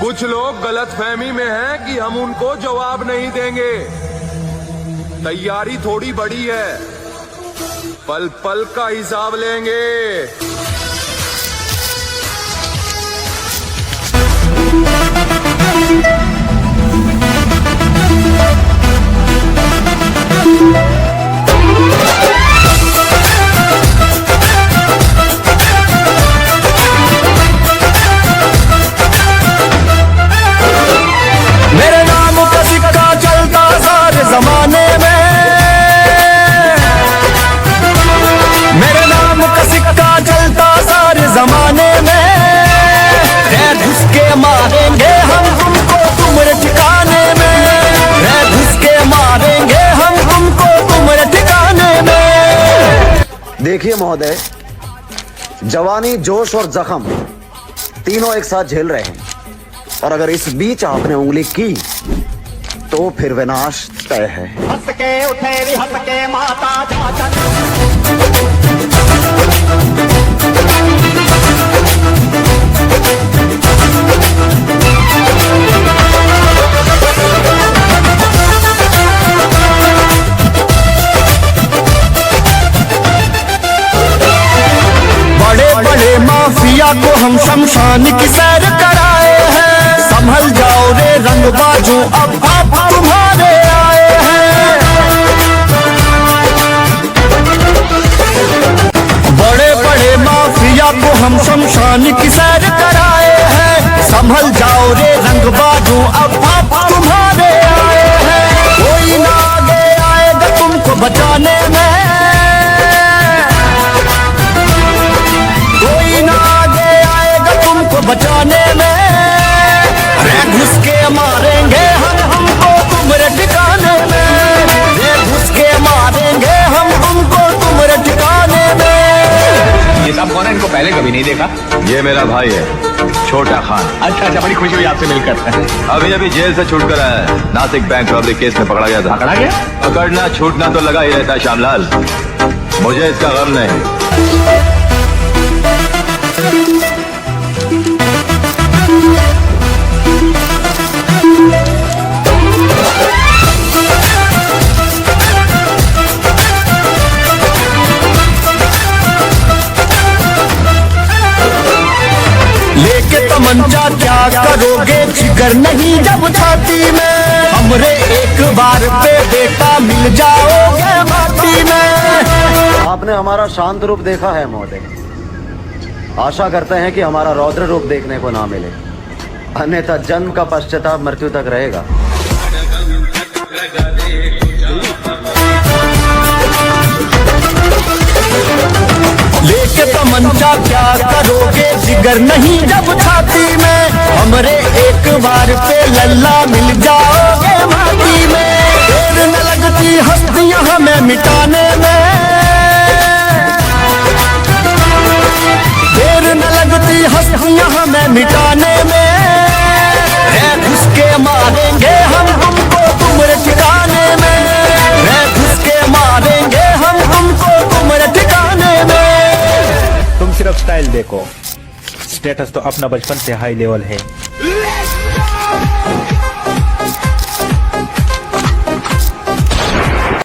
कुछ लोग गलतफहमी में हैं कि हम उनको जवाब नहीं देंगे। तैयारी थोड़ी बड़ी है, पल पल का हिसाब लेंगे। मेरे नाम का सिक्का चलता सारे जमाने में, मेरे नाम का सिक्का चलता सारे जमाने में। घुस के मारेंगे हम तुमको तुम्हारे ठिकाने में, घुस के मारेंगे हम तुमको तुम्हारे ठिकाने में। देखिए महोदय, जवानी, जोश और जख्म तीनों एक साथ झेल रहे हैं, और अगर इस बीच आपने उंगली की तो फिर विनाश तय है। हंस के उठे भी हंस के माता जा बड़े बड़े माफिया को हम शमशान की सैर कराए हैं। संभल जाओ रे रंगबाजों, अब तुम्हारे आए हैं। बड़े बड़े माफिया को हम शमशान की सैर कराए हैं। संभल जाओ रे रंगबाजों, अब तुम्हारे आए हैं। कोई ना आगे आएगा तुमको बचाने में, कोई ना आगे आएगा तुमको बचाने में। घुस के मारेंगे हम तुमको तुम्हारे ठिकाने में, घुस के मारेंगे हम तुमको तुम्हारे ठिकाने में। ये सब कौन है? इनको पहले कभी नहीं देखा। ये मेरा भाई है, छोटा खान। अच्छा अच्छा, बड़ी खुशी हुई आपसे मिलकर। अभी अभी जेल से छूट कर आया है। नासिक बैंक रॉबरी केस में पकड़ा गया था। पकड़ा गया? पकड़ना छूटना तो लगा ही रहता है श्यामलाल, मुझे इसका गम नहीं। लेके तमंचा क्या करोगे, जिगर नहीं जब छाती में। हमरे एक बार पे बेटा मिल जाओगे माटी में। आपने हमारा शांत रूप देखा है महोदय, आशा करते हैं कि हमारा रौद्र रूप देखने को ना मिले, अन्यथा जन्म का पश्चाताप मृत्यु तक रहेगा। लेके तमंचा क्या करोगे, जिगर नहीं जब छाती में। हमरे एक बार पे लल्ला मिल जाओगे माटी में। देर न लगती हस्तियां हमें मिटाने में, देर न लगती हस्तियां हमें मिटाने में। घुस के मारेंगे हम तुमको तुम्हारे ठिकाने में, घुस के मारेंगे हम तुमको तुम्हारे ठिकाने में। तुम सिर्फ स्टाइल देखो, स्टेटस तो अपना बचपन से हाई लेवल है।